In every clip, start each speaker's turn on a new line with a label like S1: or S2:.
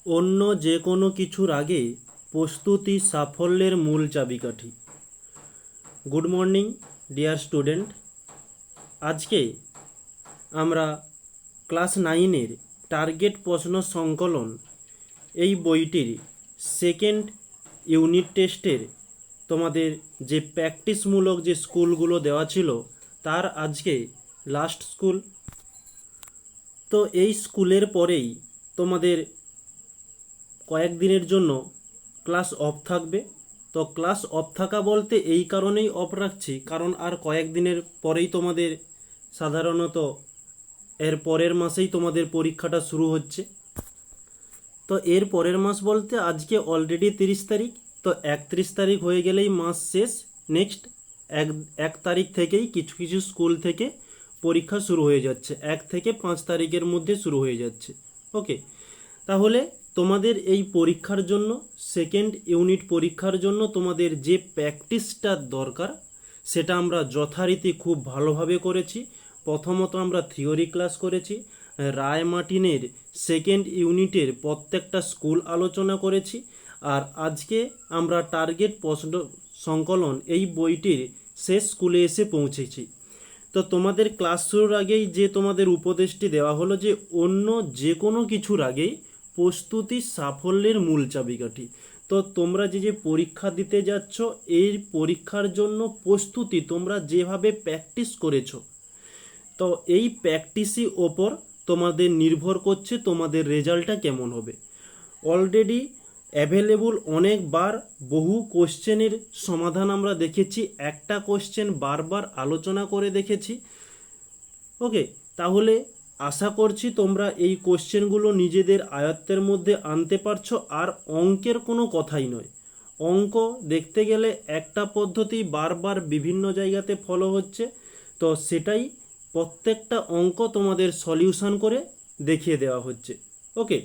S1: অন্য যে কোনো কিছুর আগে প্রস্তুতি সাফল্যের মূল চাবিকাঠি। Good morning dear student. আজকে আমরা ক্লাস 9-এর টার্গেট প্রশ্ন সংকলন এই বইটির সেকেন্ড ইউনিট টেস্টের তোমাদের যে প্র্যাকটিসমূলক যে স্কুলগুলো দেওয়া ছিল তার আজকে লাস্ট স্কুল। তো এই স্কুলের পরেই তোমাদের কয়েকদিনের জন্য ক্লাস অফ থাকবে। তো ক্লাস অফ থাকা বলতে এই কারণেই অফ রাখছি, কারণ আর কয়েকদিনের পরেই তোমাদের সাধারণত এর পরের মাসেই তোমাদের পরীক্ষাটা শুরু হচ্ছে। তো এর পরের মাস বলতে আজকে অলরেডি 30 তারিখ, তো 31 তারিখ হয়ে গেলেই মাস শেষ। নেক্সট এক তারিখ থেকেই কিছু কিছু স্কুল থেকে পরীক্ষা শুরু হয়ে যাচ্ছে, 1 থেকে 5 তারিখের মধ্যে শুরু হয়ে যাচ্ছে। ওকে, তাহলে তোমাদের এই পরীক্ষার জন্য, সেকেন্ড ইউনিট পরীক্ষার জন্য তোমাদের যে প্র্যাকটিসটা দরকার সেটা আমরা যথারীতি খুব ভালোভাবে করেছি। প্রথমত আমরা থিওরি ক্লাস করেছি, রায় মার্টিনের সেকেন্ড ইউনিটের প্রত্যেকটা স্কুল আলোচনা করেছি, আর আজকে আমরা টার্গেট প্রশ্ন সংকলন এই বইটির শেষ স্কুলে এসে পৌঁছেছি। তো তোমাদের ক্লাস শুরুর আগেই যে তোমাদের উপদেশটি দেওয়া হলো যে অন্য যে কোনো কিছুর আগেই প্রস্তুতি সাফল্যের মূল চাবিকাঠি। তো তোমরা যে পরীক্ষা দিতে যাচ্ছ এই পরীক্ষার জন্য প্রস্তুতি তোমরা যেভাবে প্র্যাকটিস করেছো, তো এই প্র্যাকটিসই ওপর তোমাদের নির্ভর করছে তোমাদের রেজাল্টটা কেমন হবে। অলরেডি অ্যাভেলেবল অনেকবার বহু কোশ্চেনের সমাধান আমরা দেখেছি, একটা কোশ্চেন বারবার আলোচনা করে দেখেছি। ওকে, তাহলে আশা করছি তোমরা এই কোশ্চেনগুলো নিজেদের আয়ত্তের মধ্যে আনতে পারছো। আর অঙ্কের কোনো কথাই নয়, অঙ্ক দেখতে গেলে একটা পদ্ধতি বারবার বিভিন্ন জায়গাতে ফলো হচ্ছে, তো সেটাই প্রত্যেকটা অঙ্ক তোমাদের সলিউশন করে দেখিয়ে দেওয়া হচ্ছে। ওকে,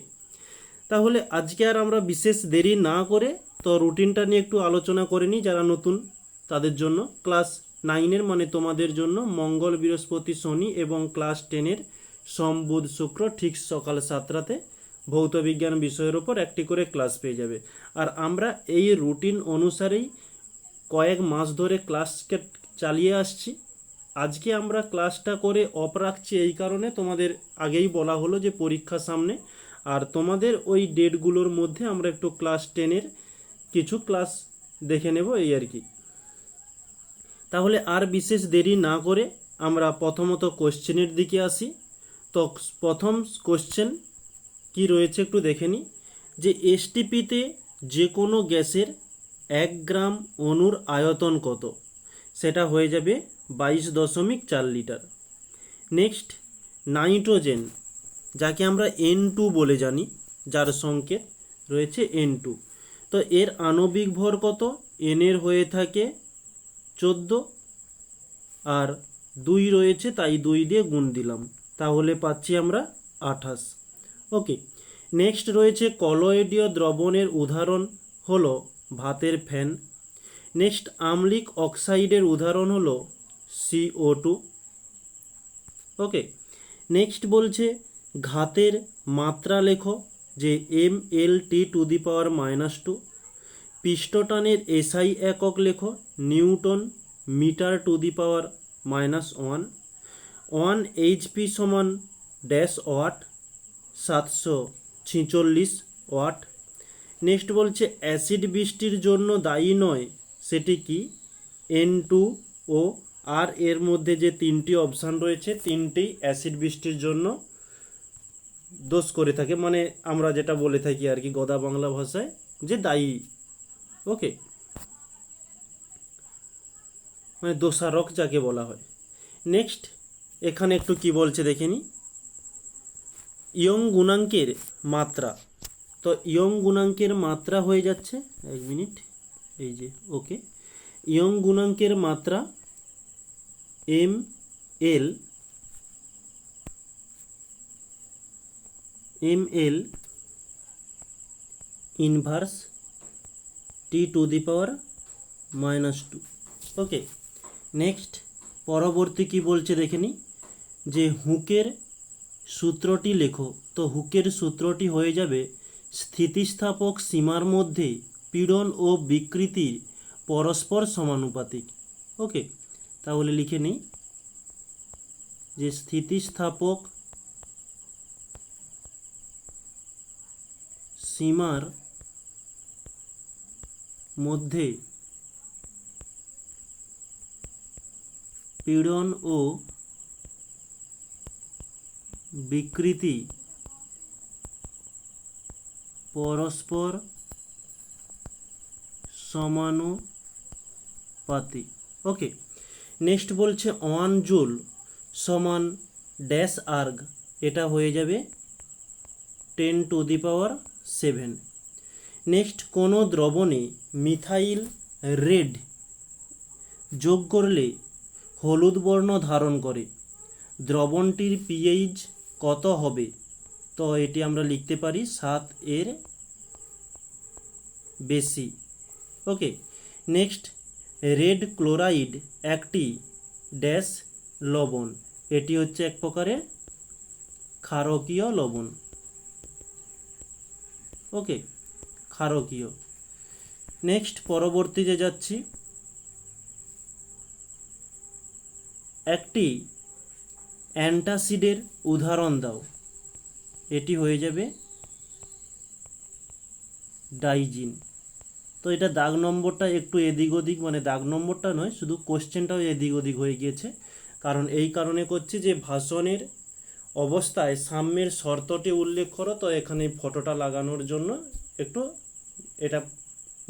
S1: তাহলে আজকে আর আমরা বিশেষ দেরি না করে তো রুটিনটা নিয়ে একটু আলোচনা করে নিই। যারা নতুন তাদের জন্য ক্লাস 9-এর মানে তোমাদের জন্য মঙ্গল, বৃহস্পতি, শনি এবং ক্লাস 10-এর সোম, বুধ, শুক্র ঠিক সকাল 7টাতে ভৌত বিজ্ঞান বিষয়ের ওপর একটি করে ক্লাস পেয়ে যাবে। আর আমরা এই রুটিন অনুসারেই কয়েক মাস ধরে ক্লাসকে চালিয়ে আসছি। আজকে আমরা ক্লাসটা করে অফ রাখছি এই কারণে, তোমাদের আগেই বলা হলো যে পরীক্ষা সামনে, আর তোমাদের ওই ডেটগুলোর মধ্যে আমরা একটু ক্লাস 10-এর কিছু ক্লাস দেখে নেব এই আর কি। তাহলে আর বিশেষ দেরি না করে আমরা প্রথমত কোশ্চেনের দিকে আসি। তো প্রথম কোশ্চেন কি রয়েছে একটু দেখে নিই, যে এসটিপিতে যে কোনো গ্যাসের 1 গ্রাম অণুর আয়তন কত? সেটা হয়ে যাবে 22.4 লিটার। নেক্সট, নাইট্রোজেন যাকে আমরা N2 বলে জানি, যার সংকেত রয়েছে N2, তো এর আণবিক ভর কত? N এর হয়ে থাকে 14 আর 2 রয়েছে, তাই 2 দিয়ে গুণ দিলাম, তাহলে পাচ্ছি আমরা 28। ওকে, নেক্সট রয়েছে কলয়েডীয় দ্রবণের উদাহরণ হলো ভাতের ফ্যান। নেক্সট, আম্লিক অক্সাইডের উদাহরণ হলো CO2। ওকে, নেক্সট বলছে ঘাতের মাত্রা লেখো, যে mLT⁻²। পিষ্টটানের SI একক লেখো, newton metre to the power -1। 1 HP সমান ড্যাশ ওয়াট, 746 ওয়াট। নেক্সট বলছে অ্যাসিড বৃষ্টির জন্য দায়ী নয়, সেটি কি? N2O। আর এর মধ্যে যে 3টি অপশান রয়েছে, 3টেই অ্যাসিড বৃষ্টির জন্য দোষ করে থাকে, মানে আমরা যেটা বলে থাকি আর কি গদা বাংলা ভাষায়, যে দায়ী। ওকে, মানে দোষারক যাকে বলা হয়। নেক্সট, এখানে একটু কি বলছে দেখে নিই, ইয়ং গুণাঙ্কের মাত্রা। তো ইয়ং গুণাঙ্কের মাত্রা হয়ে যাচ্ছে, 1 মিনিট, এই যে ওকে, ইয়ং গুণাঙ্কের মাত্রা ml ইনভার্স T⁻²। ওকে, নেক্সট পরবর্তী কি বলছে দেখে নিই, যে হুকের সূত্রটি লেখো। তো হুকের সূত্রটি হয়ে যাবে স্থিতিস্থাপক সীমার মধ্যে পীড়ন ও বিকৃতির পরস্পর সমানুপাতিক। ওকে, তাহলে লিখে নিই যে স্থিতিস্থাপক সীমার মধ্যে পীড়ন ও বিকৃতি পরস্পর সমানুপাতিক। ওকে, নেক্সট বলছে 1 জুল সমান ড্যাশ আর্গ, এটা হয়ে যাবে 10⁻⁷। নেক্সট, কোনো দ্রবণে মিথাইল রেড যোগ করলে হলুদ বর্ণ ধারণ করে, দ্রবণটির পিএইচ কত হবে? তো এটি আমরা লিখতে পারি 7 এর বেশি। ওকে, নেক্সট, রেড ক্লোরাইড একটি ড্যাশ লবণ, এটি হচ্ছে এক প্রকারের ক্ষারকীয় লবণ। ওকে, ক্ষারকীয়। নেক্সট পরবর্তীতে যাচ্ছি, একটি অ্যান্টাসিডের উদাহরণ দাও, এটি হয়ে যাবে ডাইজিন। তো এটা দাগ নম্বরটা একটু এদিক ওদিক, মানে দাগ নম্বরটা নয়, শুধু কোশ্চেনটাও এদিক ওদিক হয়ে গিয়েছে, কারণ এই কারণে করছি যে ভাষণের অবস্থায় সাম্যের শর্তটি উল্লেখ করো, তো এখানে ফটোটা লাগানোর জন্য একটু এটা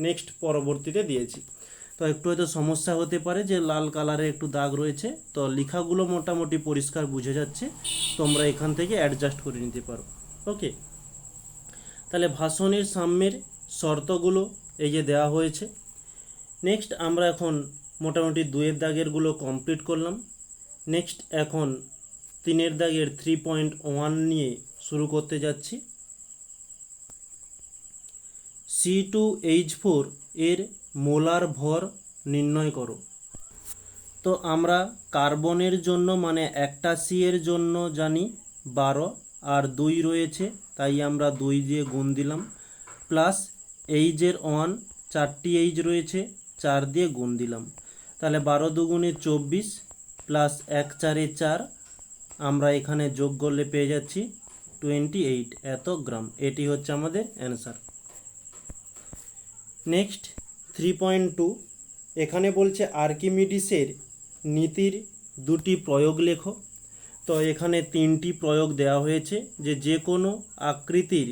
S1: নেক্সট পরবর্তীতে দিয়েছি। তো একটু হয়তো সমস্যা হতে পারে যে লাল কালারে একটু দাগ রয়েছে, তো লেখাগুলো মোটামুটি পরিষ্কার বুঝে যাচ্ছে, তোমরা এখান থেকে অ্যাডজাস্ট করে নিতে পারো। ওকে, তাহলে ভাষণের সাম্যের শর্তগুলো এই যে দেওয়া হয়েছে। নেক্সট আমরা এখন মোটামুটি 2 দাগেরগুলো কমপ্লিট করলাম। নেক্সট এখন 3 দাগের 3.1 নিয়ে শুরু করতে যাচ্ছি। C2H4 এর মোলার ভর নির্ণয় করো। তো আমরা কার্বনের জন্য মানে একটা C এর জন্য জানি 12 আর 2 রয়েছে, তাই আমরা 2 দিয়ে গুণ দিলাম, প্লাস এইচের 1, 4টি এইচ রয়েছে, 4 দিয়ে গুণ দিলাম, তাহলে 12 দুগুণে 24 প্লাস 1 4 4, আমরা এখানে যোগ করলে পেয়ে যাচ্ছি 28 এত গ্রাম। এটি হচ্ছে আমাদের অ্যান্সার। নেক্সট 3.2, এখানে বলছে আর্কিমিডিসের নীতির 2টি প্রয়োগ লেখো। তো এখানে 3টি প্রয়োগ দেওয়া হয়েছে, যে কোনো আকৃতির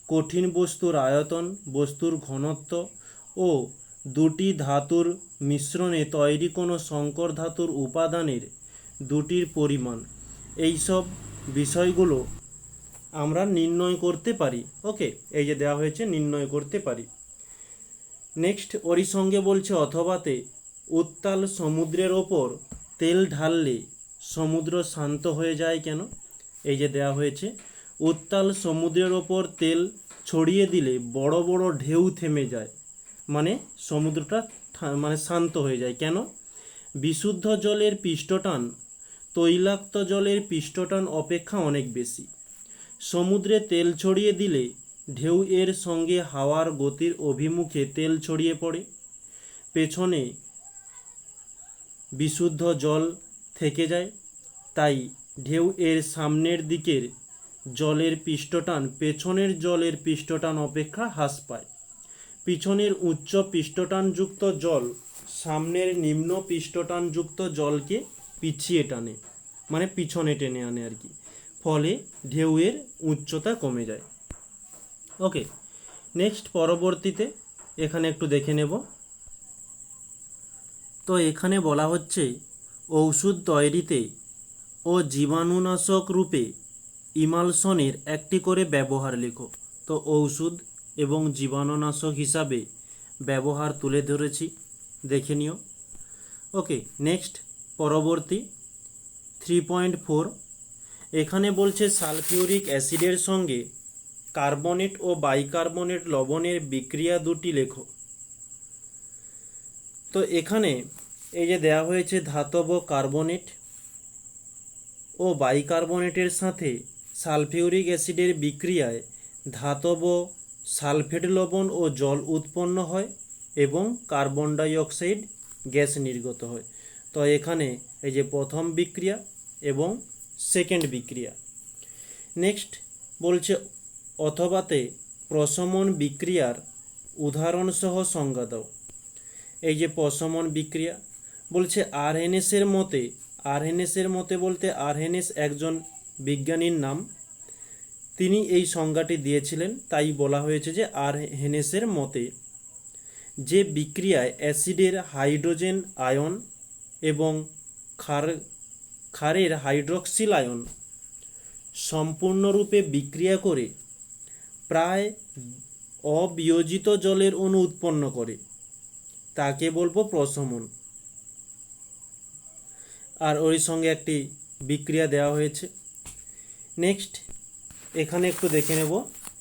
S1: কঠিন বস্তুর আয়তন, বস্তুর ঘনত্ব ও 2টি ধাতুর মিশ্রণে তৈরি কোনো সংকর ধাতুর উপাদানের 2টির পরিমাণ, এইসব বিষয়গুলো আমরা নির্ণয় করতে পারি। ওকে, এই যে দেওয়া হয়েছে নির্ণয় করতে পারি। নেক্সট ওরই সঙ্গে বলছে অথবাতে উত্তাল সমুদ্রের ওপর তেল ঢাললে সমুদ্র শান্ত হয়ে যায় কেন? এই যে দেওয়া হয়েছে উত্তাল সমুদ্রের ওপর তেল ছড়িয়ে দিলে বড় বড় ঢেউ থেমে যায়, মানে সমুদ্রটা মানে শান্ত হয়ে যায় কেন? বিশুদ্ধ জলের পৃষ্ঠটান তৈলাক্ত জলের পৃষ্ঠটান অপেক্ষা অনেক বেশি। সমুদ্রে তেল ছড়িয়ে দিলে ঢেউ এর সঙ্গে হাওয়ার গতির অভিমুখে তেল ছড়িয়ে পড়ে, পেছনে বিশুদ্ধ জল থেকে যায়, তাই ঢেউ এর সামনের দিকের জলের পৃষ্ঠটান পেছনের জলের পৃষ্ঠটান অপেক্ষা হ্রাস পায়। পিছনের উচ্চ পৃষ্ঠটানযুক্ত জল সামনের নিম্ন পৃষ্ঠটানযুক্ত জলকে পিছিয়ে টানে, মানে পিছনে টেনে আনে আর কি, ফলে ঢেউয়ের উচ্চতা কমে যায়। ওকে, নেক্সট পরবর্তীতে এখানে একটু দেখে নেব। তো এখানে বলা হচ্ছে ঔষধ তৈরিতে ও জীবাণুনাশক রূপে ইমালশনের একটি করে ব্যবহার লেখো। তো ঔষধ এবং জীবাণুনাশক হিসাবে ব্যবহার তুলে ধরেছি, দেখে নিও। ওকে, নেক্সট পরবর্তী 3.4, এখানে বলছে সালফিউরিক অ্যাসিডের সঙ্গে কার্বনেট ও বাইকার্বনেট লবণের বিক্রিয়া 2টি লেখো। তো এখানে এই যে দেওয়া হয়েছে ধাতব কার্বনেট ও বাইকার্বনেটের সাথে সালফিউরিক অ্যাসিডের বিক্রিয়ায় ধাতব সালফেট লবণ ও জল উৎপন্ন হয় এবং কার্বন ডাই অক্সাইড গ্যাস নির্গত হয়। তো এখানে এই যে প্রথম বিক্রিয়া এবং সেকেন্ড বিক্রিয়া। নেক্সট বলছে অথবাতে প্রশমন বিক্রিয়ার উদাহরণসহ সংজ্ঞা দাও। এই যে প্রশমন বিক্রিয়া বলছে আরএনএসের মতে, আরএনএসের মতে বলতে আরএনএস একজন বিজ্ঞানীর নাম, তিনি এই সংজ্ঞাটি দিয়েছিলেন, তাই বলা হয়েছে যে আরএনএসের মতে যে বিক্রিয়ায় অ্যাসিডের হাইড্রোজেন আয়ন এবং ক্ষারের হাইড্রক্সিল আয়ন সম্পূর্ণরূপে বিক্রিয়া করে প্রায় অবিয়োজিত জলের অণু উৎপন্ন করে তাকে বলবো প্রশমন। আর ওই সঙ্গে একটি বিক্রিয়া দেওয়া হয়েছে। নেক্সট এখানে একটু দেখে নেব,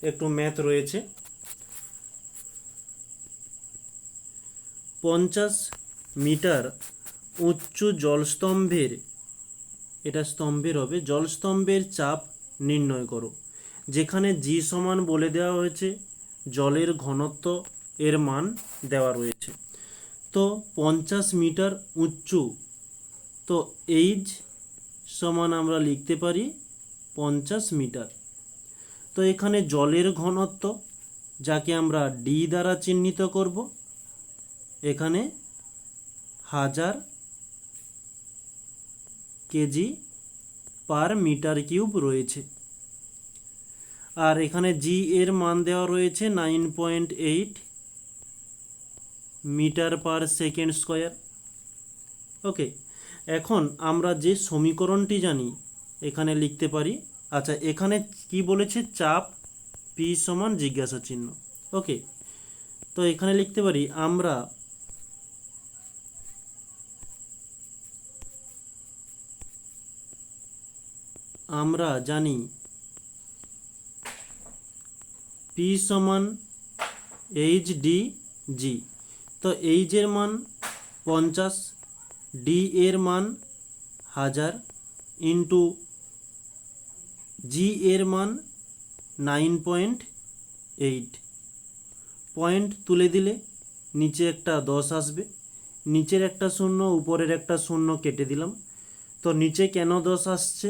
S1: একটু ম্যাথ রয়েছে। 50 মিটার উচ্চ জলস্তম্ভের, এটা স্তম্ভের হবে, জলস্তম্ভের চাপ নির্ণয় করো। যেখানে জি সমান বলে দেওয়া হয়েছে, জলের ঘনত্ব এর মান দেওয়া রয়েছে। তো 50 মিটার উঁচু, তো এইচ সমান আমরা লিখতে পারি 50 মিটার। তো এখানে জলের ঘনত্ব যাকে আমরা ডি দ্বারা চিহ্নিত করব, এখানে 1000 কেজি পার মিটার কিউব রয়েছে। আর এখানে জি এর মান দেওয়া রয়েছে 9.8 মিটার পার সেকেন্ড স্কোয়ার। ওকে, এখন আমরা যে সমীকরণটি জানি এখানে লিখতে পারি। আচ্ছা, এখানে কি বলেছে, চাপ পি সমান জিজ্ঞাসা চিহ্ন। ওকে, তো এখানে লিখতে পারি আমরা জানি পি সমান এইচ ডি জি। তো এইচ এর মান 50, ডি এর মান 1000 ইন্টু জি এর মান 9.8। পয়েন্ট তুলে দিলে নিচে একটা 10 আসবে, নিচের একটা শূন্য উপরের একটা শূন্য কেটে দিলাম। তো নিচে কেন 10 আসছে,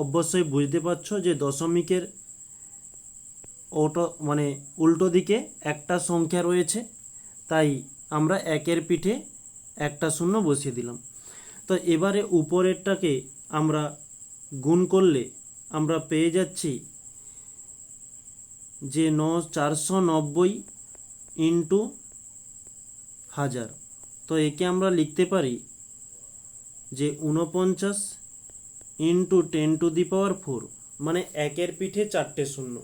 S1: অবশ্যই বুঝতে পারছো যে দশমিকের উল্টো দিকে একটা সংখ্যা রয়েছে, তাই আমরা একের পিঠে একটা শূন্য বসিয়ে দিলাম। তো এবারে উপরেরটাকে আমরা গুণ করলে আমরা পেয়ে যাচ্ছি যে 490 ইন্টু 1000। তো একে আমরা লিখতে পারি যে 49 ইন্টু 10⁴, মানে একের পিঠে 4টে শূন্য।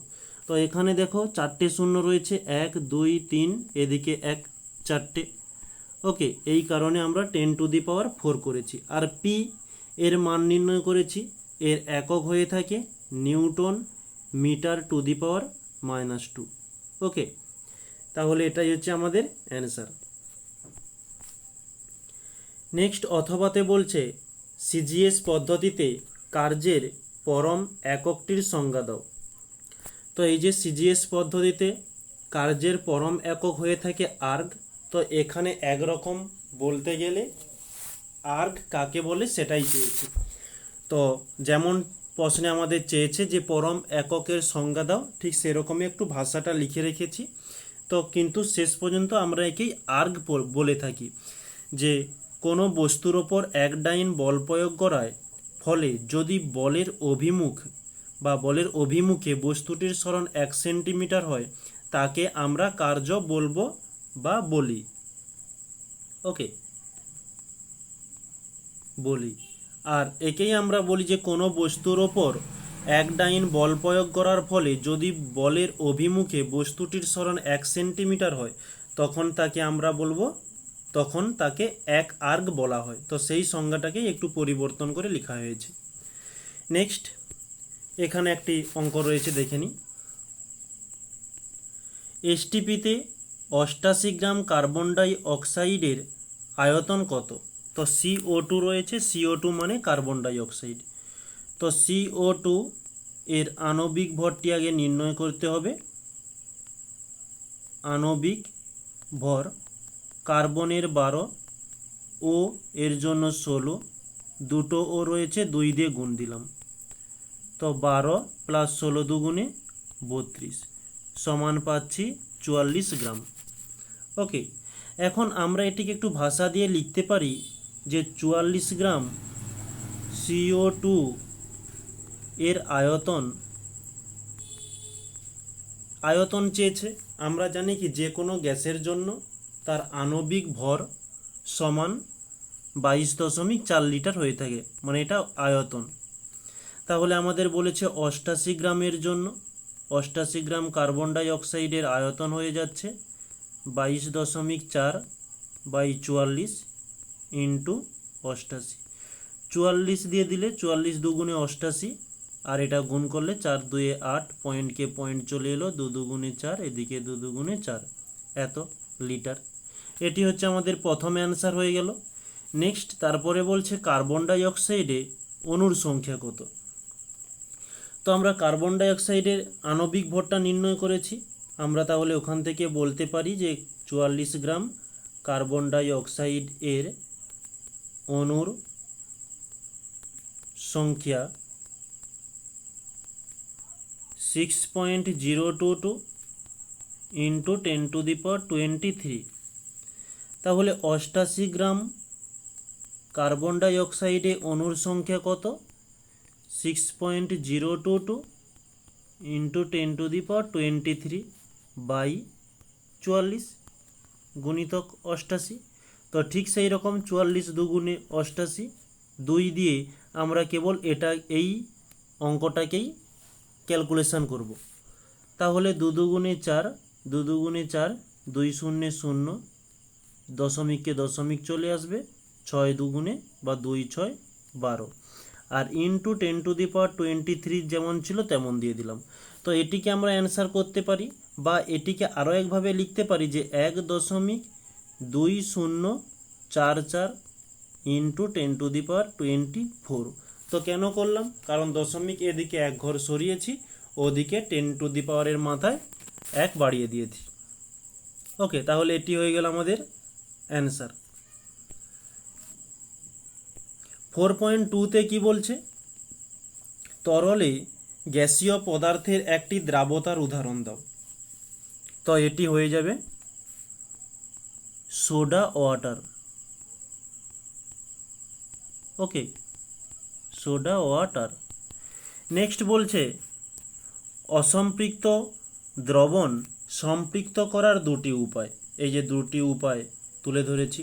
S1: তো এখানে দেখো 4টে শূন্য রয়েছে, 1 2 3, এদিকে 1 4টে। ওকে, এই কারণে আমরা 10⁴ করেছি। আর পি এর মান নির্ণয় করেছি, এর একক হয়ে থাকে নিউটন মিটার টু দি পাওয়ার -2। ওকে, তাহলে এটাই হচ্ছে আমাদের অ্যান্সার। নেক্সট অথবাতে বলছে সিজিএস পদ্ধতিতে কার্যের পরম এককটির সংজ্ঞা দাও। তো এই যে সিজিএস পদ্ধতিতে কার্যের পরম একক হয়ে থাকে আর্গ। তো এখানে একরকম বলতে গেলে আর্গ কাকে বলে সেটাই চেয়েছে। তো যেমন প্রশ্নে আমাদের চেয়েছে যে পরম এককের সংজ্ঞা দাও, ঠিক সেরকমই একটু ভাষাটা লিখে রেখেছি। তো কিন্তু শেষ পর্যন্ত আমরা একেই আর্গ বলে থাকি। যে কোনো বস্তুর ওপর এক ডাইন বল প্রয়োগ করায় ফলে যদি বলের অভিমুখে বস্তুটির সরণ 1 সেন্টিমিটার হয় তাকে আমরা কার্য বলবো বা বলি। ওকে, বলি। আর একেই আমরা বলি যে কোনো বস্তুর ওপর এক ডাইন বল প্রয়োগ করার ফলে যদি বলের অভিমুখে বস্তুটির সরণ 1 সেন্টিমিটার হয় তখন তাকে আমরা বলবো, তখন তাকে এক আর্গ বলা হয়। তো সেই সংজ্ঞাটাকে একটু পরিবর্তন করে লেখা হয়েছে। নেক্সট এখানে একটি অঙ্ক রয়েছে, দেখে নিই। এসটিপিতে 88 গ্রাম কার্বন ডাই অক্সাইডের আয়তন কত? তো CO2 রয়েছে, CO2 মানে কার্বন ডাই অক্সাইড। তো CO2 এর আণবিক ভরটি আগে নির্ণয় করতে হবে। আণবিক ভর, কার্বনের 12, ও এর জন্য 16, দুটো ও রয়েছে, 2 দিয়ে গুণ দিলাম, তো 12 প্লাস 16 দুগুণে 32 সমান পাচ্ছি 44 গ্রাম। ওকে, এখন আমরা এটিকে একটু ভাষা দিয়ে লিখতে পারি যে 44 গ্রাম CO2 এর আয়তন চেয়েছে। আমরা জানি কি যে কোনো গ্যাসের জন্য তার আণবিক ভর সমান 22.4 লিটার হয়ে থাকে, মানে এটা আয়তন। তাহলে আমাদের বলেছে 88 গ্রামের জন্য 88 গ্রাম কার্বন ডাই অক্সাইডের আয়তন হয়ে যাচ্ছে 22.4 বাই 44 ইন্টু 88, 44 দিয়ে দিলে 44 দুগুণে 88, আর এটা গুণ করলে 4 2 8, পয়েন্টকে পয়েন্ট চলে এলো, 2 দুগুণে 4, এদিকে 2 দুগুণে 4, এত লিটার। এটি হচ্ছে আমাদের প্রথম অ্যান্সার হয়ে গেল। নেক্সট তারপরে বলছে কার্বন ডাই অক্সাইডে অণুর সংখ্যা কত। তো আমরা কার্বন ডাই অক্সাইডের আণবিক ভরটা নির্ণয় করেছি, আমরা তাহলে ওখান থেকে বলতে পারি যে 44 গ্রাম কার্বন ডাই অক্সাইড এর অণুর সংখ্যা 6.022 ইন্টু 10⁻23। তাহলে 88 গ্রাম কার্বন ডাই অক্সাইডে অণুর সংখ্যা কত? 6.022 ইন্টু 10⁻23 বাই 44 গুণিতক 88। তো ঠিক সেই রকম 44 দুগুণে 88, 2 দিয়ে আমরা কেবল এই অঙ্কটাকেই ক্যালকুলেশন করব। তাহলে 2 দুগুণে 4, 2 দুগুণে 4, 2 শূন্যে 0, দশমিককে দশমিক চলে আসবে, 6 দুগুণে বা 2 6 12, আর ইন্টু 10⁻23 যেমন ছিল তেমন দিয়ে দিলাম। তো এটিকে আমরা অ্যান্সার করতে পারি, বা এটিকে আরও একভাবে লিখতে পারি যে 1.2044 ইন্টু 10⁻24। তো কেন করলাম? কারণ দশমিক এদিকে 1 ঘর সরিয়েছি, ওদিকে 10 এর মাথায় 1 বাড়িয়ে দিয়েছি। ওকে, তাহলে এটি হয়ে গেল আমাদের অ্যান্সার। 4.2তে কি বলছে? তরলে গ্যাসীয় পদার্থের একটি দ্রাবতার উদাহরণ দাও। তো এটি হয়ে যাবে সোডা ওয়াটার। ওকে, সোডা ওয়াটার। নেক্সট বলছে অসম্পৃক্ত দ্রবণ সম্পৃক্ত করার 2টি উপায়। এই যে 2টি উপায় তুলে ধরেছি।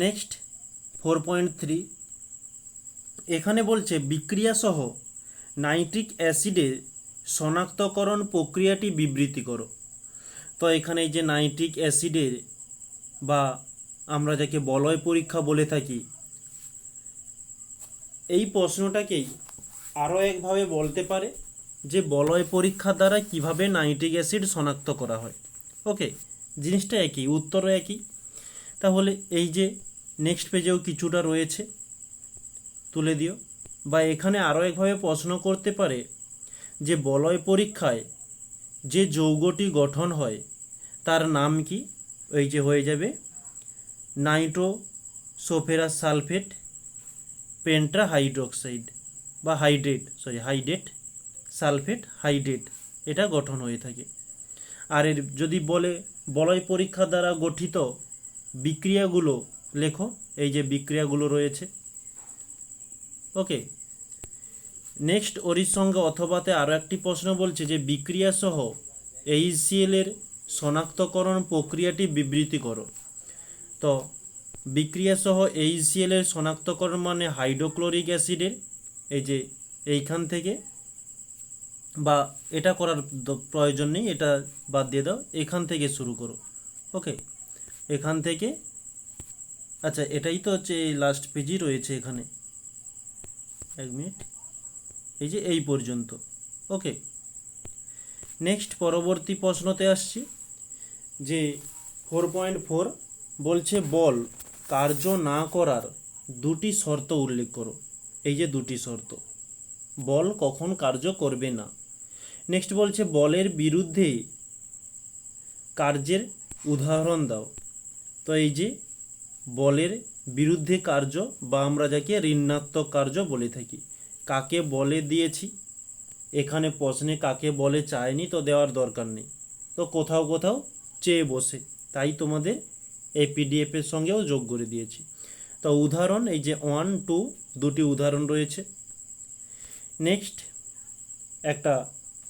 S1: নেক্সট 4.3, এখানে বলছে বিক্রিয়া সহ নাইট্রিক অ্যাসিডের শনাক্তকরণ প্রক্রিয়াটি বিবৃতি করো। তো এখানে এই যে নাইট্রিক অ্যাসিডের, বা আমরা যাকে বলয় পরীক্ষা বলে থাকি, এই প্রশ্নটাকেই আরও একভাবে বলতে পারে যে বলয় পরীক্ষা দ্বারা কিভাবে নাইট্রিক অ্যাসিড শনাক্ত করা হয়। ওকে, জিনিসটা একই, উত্তরও একই। তাহলে এই যে নেক্সট পেজেও কিছুটা রয়েছে, তুলে দিও। বা এখানে আরও একভাবে প্রশ্ন করতে পারে যে বলয় পরীক্ষায় যে যৌগটি গঠন হয় তার নাম কি? ওই যে হয়ে যাবে নাইট্রোসোফেরাস সালফেট পেন্টাহাইড্রোক্সাইড, বা হাইড্রেট সালফেট হাইড্রেট, এটা গঠন হয়ে থাকে। আর এর যদি বলে বলয় পরীক্ষা দ্বারা গঠিত বিক্রিয়াগুলো লেখো, এই যে বিক্রিয়াগুলো রয়েছে। ওকে, নেক্সট ওর সঙ্গে অথবাতে আরও একটি প্রশ্ন বলছে যে বিক্রিয়া সহ HCl এর শনাক্তকরণ প্রক্রিয়াটি বিবৃতি করো। তো বিক্রিয়া সহ HCl এর শনাক্তকরণ মানে হাইড্রোক্লোরিক অ্যাসিডের, এই যে এইখান থেকে, বা এটা করার প্রয়োজন নেই, এটা বাদ দিয়ে দাও, এখান থেকে শুরু করো। ওকে, এখান থেকে, আচ্ছা এটাই তো হচ্ছে এই লাস্ট পেজই রয়েছে এখানে, 1 মিনিট, এই যে এই পর্যন্ত। ওকে, নেক্সট পরবর্তী প্রশ্নতে আসছি যে 4.4 বলছে বল কার্য না করার 2টি শর্ত উল্লেখ করো। এই যে 2টি শর্ত, বল কখন কার্য করবে না। নেক্সট বলছে বলের বিরুদ্ধে কার্যের উদাহরণ দাও। তো এই যে বলের বিরুদ্ধে কার্য বা আমরা যাকে ঋণাত্মক কার্য বলে থাকি, কাকে বলে দিয়েছি, এখানে প্রশ্নে কাকে বলে চায়নি, তো দেওয়ার দরকার নেই, তো কোথাও কোথাও চেয়ে বসে, তাই তোমাদের এই পিডিএফের সঙ্গেও যোগ করে দিয়েছি। তো উদাহরণ এই যে 1, 2 দুটি উদাহরণ রয়েছে। নেক্সট একটা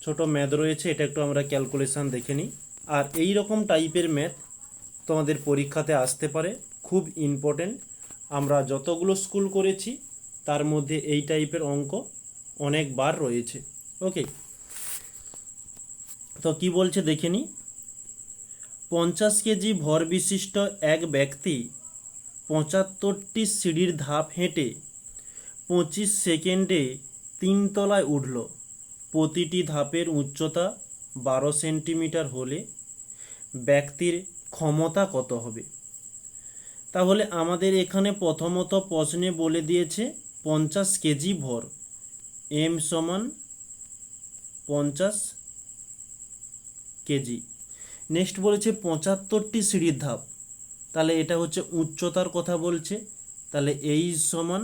S1: ছোট ম্যাথ রয়েছে, এটা একটু আমরা ক্যালকুলেশান দেখে নিই। আর এই রকম টাইপের ম্যাথ তোমাদের পরীক্ষাতে আসতে পারে, খুব ইম্পর্টেন্ট। আমরা যতগুলো স্কুল করেছি তার মধ্যে এই টাইপের অঙ্ক অনেকবার রয়েছে। ওকে, তো কি বলছে দেখে নিই। 50 কেজি ভর বিশিষ্ট এক ব্যক্তি 75টি সিঁড়ির ধাপ হেঁটে 25 সেকেন্ডে 3 তলায় উঠল। প্রতিটি ধাপের উচ্চতা 12 সেন্টিমিটার হলে ব্যক্তির ক্ষমতা কত হবে? তাহলে আমাদের এখানে প্রথমত প্রশ্নে বলে দিয়েছে 50 কেজি ভর, এম সমান 50 কেজি। নেক্সট বলেছে 75টি সিঁড়ির ধাপ, তাহলে এটা হচ্ছে উচ্চতার কথা বলছে, তাহলে এই সমান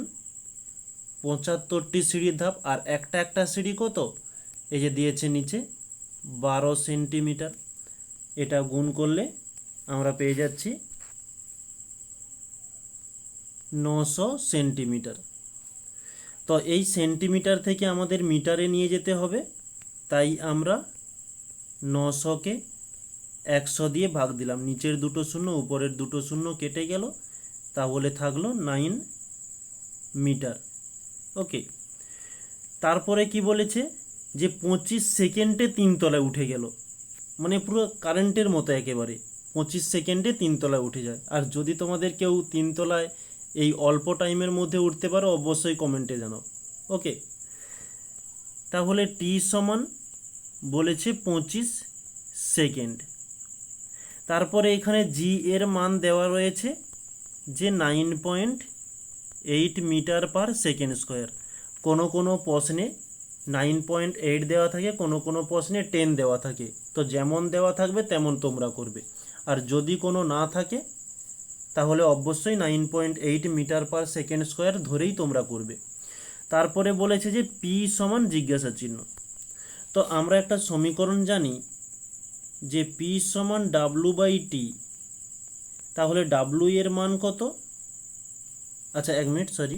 S1: 75টি সিঁড়ির ধাপ। আর একটা একটা সিঁড়ি কত, এই যে দিয়েছে নিচে 12 সেন্টিমিটার, এটা গুণ করলে আমরা পেয়ে যাচ্ছি 900 সেন্টিমিটার। তো এই সেন্টিমিটার থেকে আমাদের মিটারে নিয়ে যেতে হবে, তাই আমরা 900কে 100 দিয়ে ভাগ দিলাম, নিচের দুটো শূন্য উপরের দুটো শূন্য কেটে গেল, তাহলে থাকলো 9 মিটার। ওকে, তারপরে কি বলেছে যে 25 সেকেন্ডে 3 তলায় উঠে গেল, মানে পুরো কারেন্টের মতো একেবারে 25 সেকেন্ডে 3 তলায় উঠে যায়। আর যদি তোমাদের কেউ 3 তলায় এই অল্প টাইমের মধ্যে উঠতে পারো অবশ্যই কমেন্টে জানাও। ওকে, তাহলে টি সমান বলেছে 25 সেকেন্ড। তারপরে এখানে জি এর মান দেওয়া রয়েছে যে 9.8 মিটার পার সেকেন্ড স্কোয়ার। কোনো কোনো প্রশ্নে 9.8 দেওয়া থাকে, কোনো কোনো প্রশ্নে 10 দেওয়া থাকে, তো যেমন দেওয়া থাকবে তেমন তোমরা করবে। আর যদি কোনো না থাকে তাহলে অবশ্যই 9.8 মিটার পার সেকেন্ড স্কোয়ার ধরেই তোমরা করবে। তারপরে বলেছে যে পি সমান জিজ্ঞাসা চিহ্ন। তো আমরা একটা সমীকরণ জানি যে পি সমান W/T, তাহলে W এর মান কত? আচ্ছা 1 মিনিট, সরি,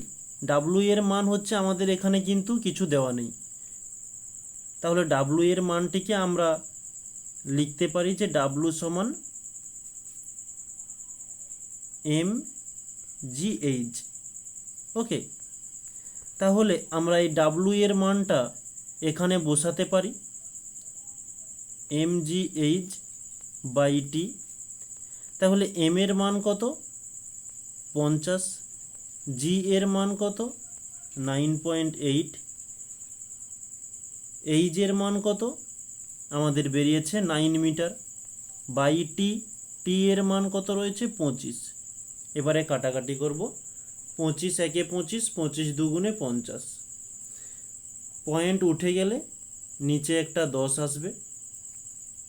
S1: W এর মান হচ্ছে আমাদের এখানে কিন্তু কিছু দেওয়া নেই, তাহলে W এর মানটিকে আমরা লিখতে পারি যে W সমান mgh। ওকে, তাহলে আমরা এই W এর মানটা এখানে বসাতে পারি, mgh/t। তাহলে m এর মান কত? 50, g এর মান কত? 9.8, h এর মান কত? আমাদের বেরিয়েছে 9 মিটার, বাই টি, টি এর মান কত রয়েছে? 25। এবারে কাটাকাটি করব, 25 একে 25, 25 দুগুণে 50, পয়েন্ট উঠে গেলে নিচে একটা 10 আসবে,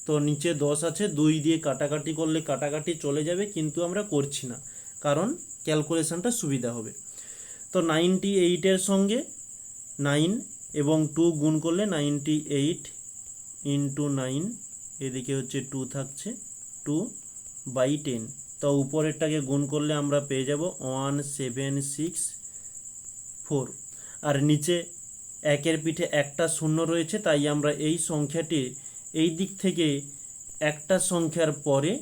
S1: তো নিচে 10 আছে, 2 দিয়ে কাটাকাটি করলে কাটাকাটি চলে যাবে, কিন্তু আমরা করছি না কারণ ক্যালকুলেশনটা সুবিধা হবে। তো 98 এর সঙ্গে 9 এবং 2 গুণ করলে 98 ইন্টু 9, এদিকে হচ্ছে 2 থাকছে, 2/10। তো উপরেরটাকে গুণ করলে আমরা পেয়ে যাব 1764। আর নিচে একের পিঠে একটা শূন্য রয়েছে, তাই আমরা এই সংখ্যাটি এই দিক থেকে একটা সংখ্যার পরে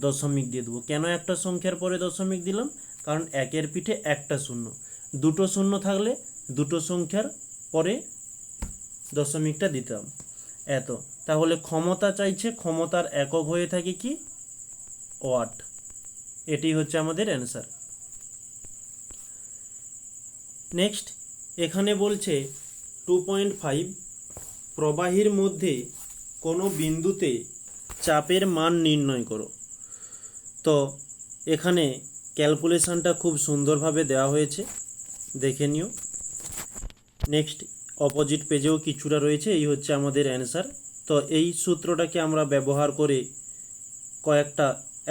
S1: দশমিক দিয়ে দেবো। কেন একটা সংখ্যার পরে দশমিক দিলাম? কারণ একের পিঠে একটা শূন্য, দুটো শূন্য থাকলে দুটো সংখ্যার পরে দশমিকটা দিতাম, এত। তাহলে ক্ষমতা চাইছে, ক্ষমতার একক হয়ে থাকে কি? ওয়াট। এটি হচ্ছে আমাদের অ্যান্সার। নেক্সট এখানে বলছে 2.5 প্রবাহীর মধ্যে কোনো বিন্দুতে চাপের মান নির্ণয় করো। তো এখানে ক্যালকুলেশনটা খুব সুন্দরভাবে দেওয়া হয়েছে, দেখে নিও। নেক্সট অপোজিট পেজেও কিছুটা রয়েছে, এই হচ্ছে আমাদের অ্যান্সার। তো এই সূত্রটাকে আমরা ব্যবহার করে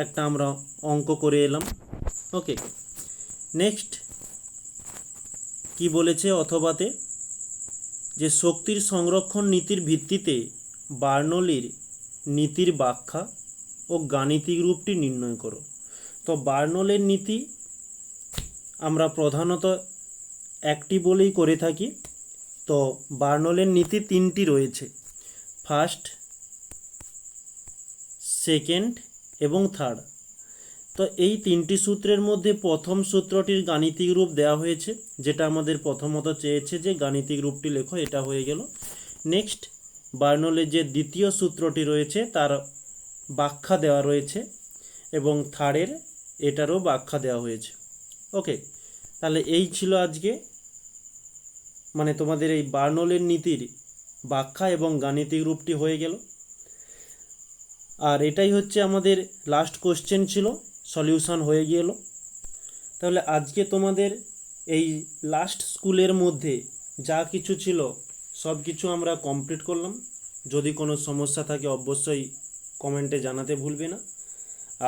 S1: একটা আমরা অঙ্ক করে এলাম। ওকে, নেক্সট কি বলেছে অথবাতে, যে শক্তির সংরক্ষণ নীতির ভিত্তিতে বার্নৌলির নীতির ব্যাখ্যা ও গাণিতিক রূপটি নির্ণয় করো। তো বার্নৌলের নীতি আমরা প্রধানত একটি বলেই করে থাকি। তো বার্নৌলের নীতি তিনটি রয়েছে, ফার্স্ট, সেকেন্ড এবং থার্ড। তো এই তিনটি সূত্রের মধ্যে প্রথম সূত্রটির গাণিতিক রূপ দেওয়া হয়েছে, যেটা আমাদের প্রথমত চেয়েছে যে গাণিতিক রূপটি লেখো, এটা হয়ে গেল। নেক্সট, বার্নৌলের যে দ্বিতীয় সূত্রটি রয়েছে তার ব্যাখ্যা দেওয়া রয়েছে, এবং থার্ডের এটারও ব্যাখ্যা দেওয়া হয়েছে। ওকে, তাহলে এই ছিল আজকে মানে তোমাদের এই বার্নৌলের নীতির ব্যাখ্যা এবং গাণিতিক রূপটি হয়ে গেল। আর এটাই হচ্ছে আমাদের লাস্ট কোশ্চেন ছিল, সলিউশন হয়ে গেল। তাহলে আজকে তোমাদের এই লাস্ট স্কুলের মধ্যে যা কিছু ছিল সব কিছু আমরা কমপ্লিট করলাম। যদি কোনো সমস্যা থাকে অবশ্যই কমেন্টে জানাতে ভুলবে না।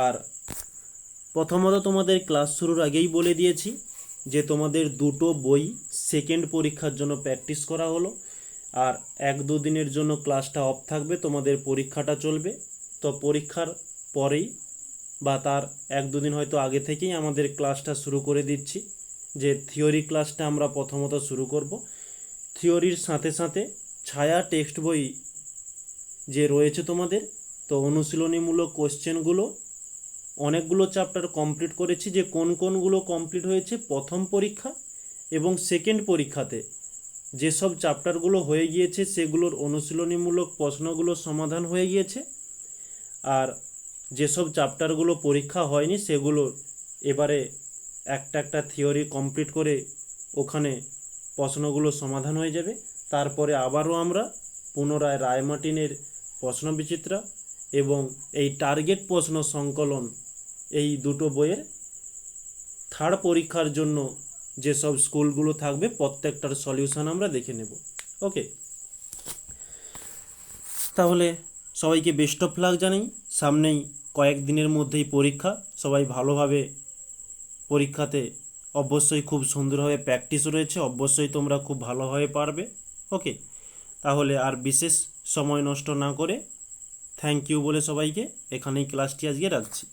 S1: আর প্রথমত তোমাদের ক্লাস শুরুর আগেই বলে দিয়েছি যে তোমাদের দুটো বই সেকেন্ড পরীক্ষার জন্য প্র্যাকটিস করা হলো, আর 1-2 দিনের জন্য ক্লাসটা অফ থাকবে, তোমাদের পরীক্ষাটা চলবে। তো পরীক্ষার পরেই বা তার 1-2 দিন হয়তো আগে থেকেই আমাদের ক্লাসটা শুরু করে দিচ্ছি, যে থিওরি ক্লাসটা আমরা প্রথমত শুরু করব। থিওরির সাথে সাথে ছায়া টেক্সট বই যে রয়েছে তোমাদের, তো অনুশীলনীমূলক কোশ্চেনগুলো অনেকগুলো চ্যাপ্টার কমপ্লিট করেছি, যে কোনগুলো কমপ্লিট হয়েছে প্রথম পরীক্ষা এবং সেকেন্ড পরীক্ষাতে যেসব চ্যাপ্টারগুলো হয়ে গিয়েছে সেগুলোর অনুশীলনীমূলক প্রশ্নগুলো সমাধান হয়ে গিয়েছে। আর যেসব চ্যাপ্টারগুলো পরীক্ষা হয়নি সেগুলো এবারে একটা থিওরি কমপ্লিট করে ওখানে প্রশ্নগুলো সমাধান হয়ে যাবে। তারপরে আবারও আমরা পুনরায় রায়মার্টিনের প্রশ্নবিচিত্রা এবং এই টার্গেট প্রশ্ন সংকলন, এই দুটো বইয়ের থার্ড পরীক্ষার জন্য যেসব স্কুলগুলো থাকবে প্রত্যেকটার সলিউশন আমরা দেখে নেব। ওকে, তাহলে সবাইকে বেস্ট অফ লাক জানাই। সামনেই কয়েকদিনের মধ্যেই পরীক্ষা, সবাই ভালোভাবে পরীক্ষাতে অবশ্যই খুব সুন্দরভাবে প্র্যাকটিস রয়েছে, অবশ্যই তোমরা খুব ভালোভাবে পারবে। ওকে, তাহলে আর বিশেষ সময় নষ্ট না করে থ্যাংক ইউ বলে সবাইকে এখানেই ক্লাসটি আজকে রাখছি।